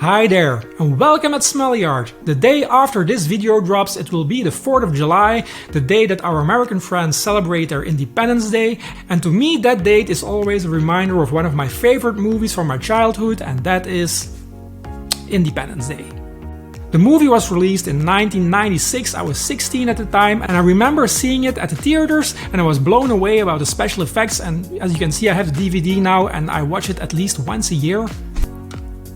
Hi there, and welcome at Smully Art. The day after this video drops, it will be the 4th of July, the day that our American friends celebrate their Independence Day, and to me that date is always a reminder of one of my favorite movies from my childhood, and that is Independence Day. The movie was released in 1996, I was 16 at the time, and I remember seeing it at the theaters and I was blown away about the special effects, and as you can see I have the DVD now and I watch it at least once a year.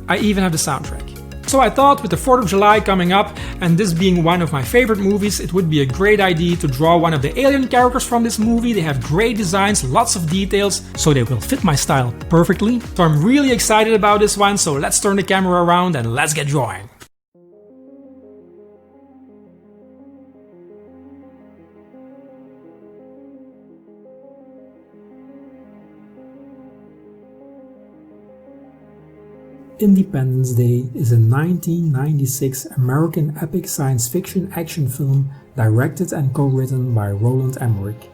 I even have the soundtrack. So I thought with the 4th of July coming up and this being one of my favorite movies, it would be a great idea to draw one of the alien characters from this movie. They have great designs, lots of details, so they will fit my style perfectly. So I'm really excited about this one, so let's turn the camera around and let's get drawing. Independence Day is a 1996 American epic science fiction action film directed and co-written by Roland Emmerich.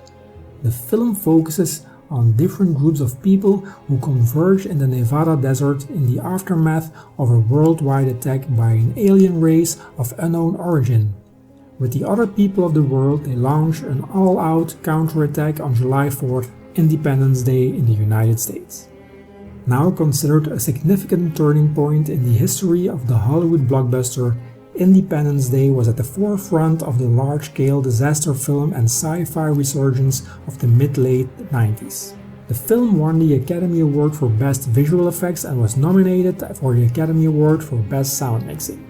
The film focuses on different groups of people who converge in the Nevada desert in the aftermath of a worldwide attack by an alien race of unknown origin. With the other people of the world, they launch an all-out counterattack on July 4th, Independence Day in the United States. Now considered a significant turning point in the history of the Hollywood blockbuster, Independence Day was at the forefront of the large-scale disaster film and sci-fi resurgence of the mid-late 90s. The film won the Academy Award for Best Visual Effects and was nominated for the Academy Award for Best Sound Mixing.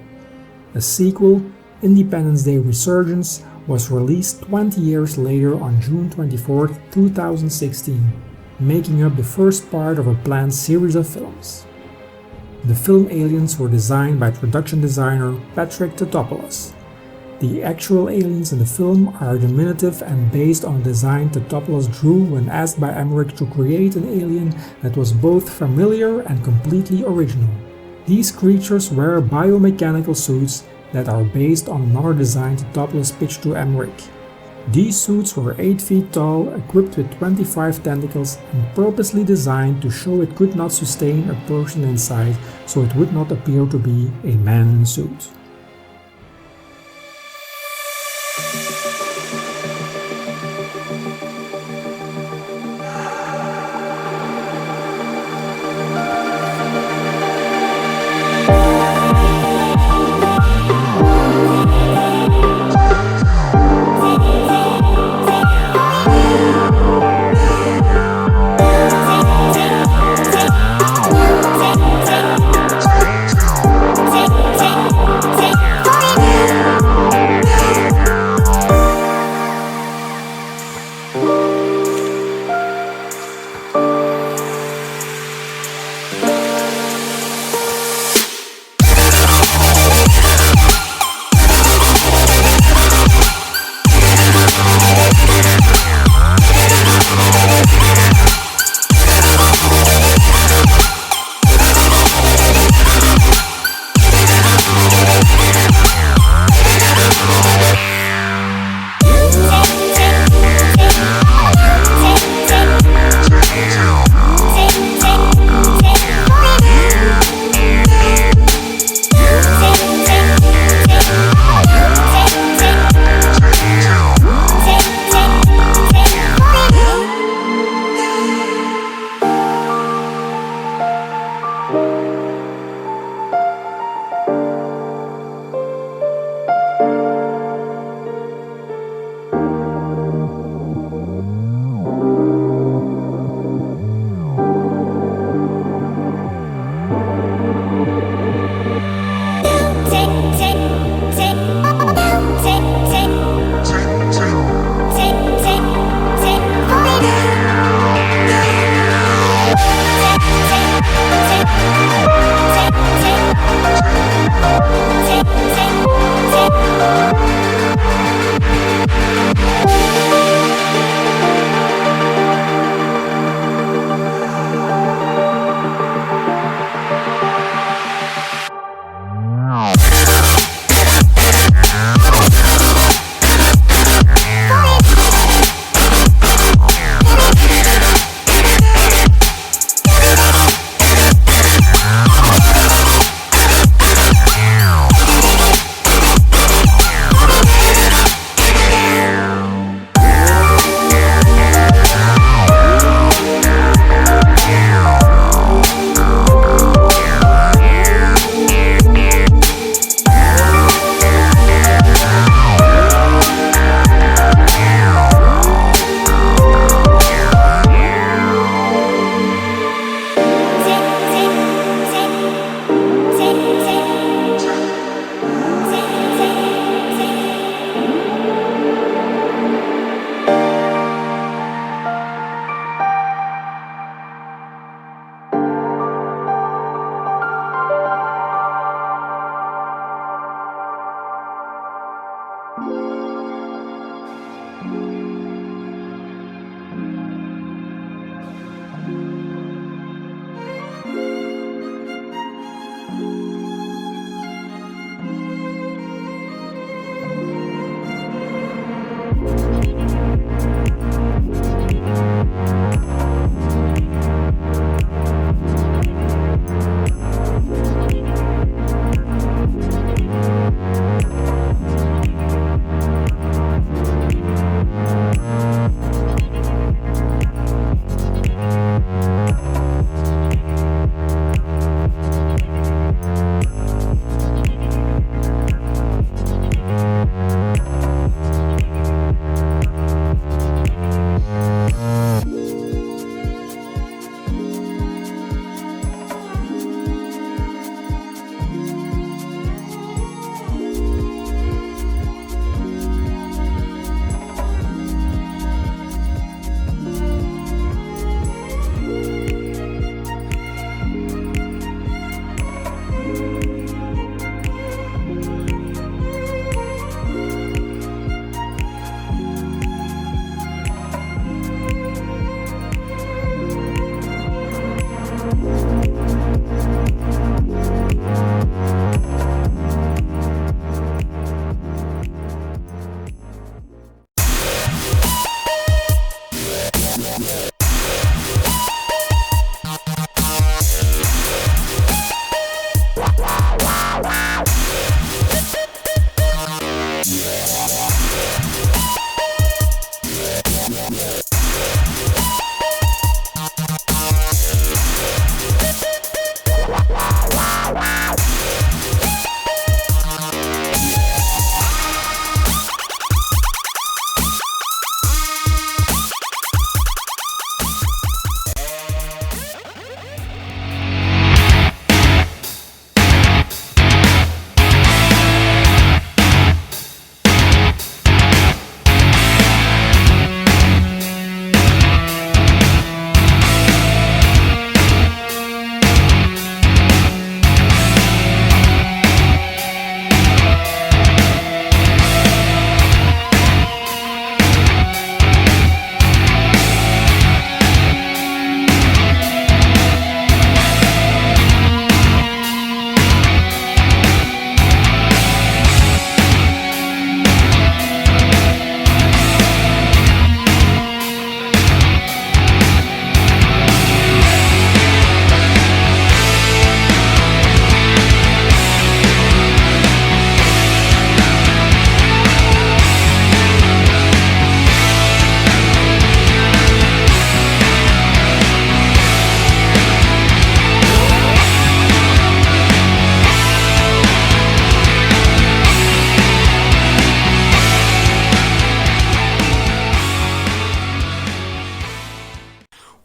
A sequel, Independence Day Resurgence, was released 20 years later on June 24, 2016. Making up the first part of a planned series of films. The film aliens were designed by production designer Patrick Tatopoulos. The actual aliens in the film are diminutive and based on a design Tatopoulos drew when asked by Emmerich to create an alien that was both familiar and completely original. These creatures wear biomechanical suits that are based on another design Tatopoulos pitched to Emmerich. These suits were 8 feet tall, equipped with 25 tentacles and purposely designed to show it could not sustain a person inside, so it would not appear to be a man in a suit.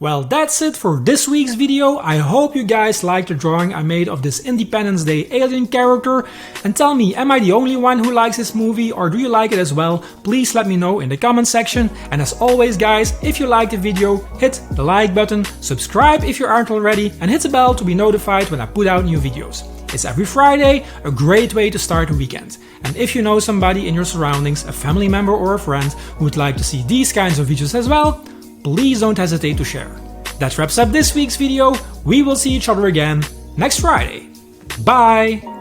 Well, that's it for this week's video. I hope you guys liked the drawing I made of this Independence Day alien character. And tell me, am I the only one who likes this movie, or do you like it as well? Please let me know in the comment section. And as always guys, if you liked the video, hit the like button, subscribe if you aren't already, and hit the bell to be notified when I put out new videos. It's every Friday, a great way to start the weekend. And if you know somebody in your surroundings, a family member or a friend who would like to see these kinds of videos as well, please don't hesitate to share. That wraps up this week's video. We will see each other again next Friday. Bye!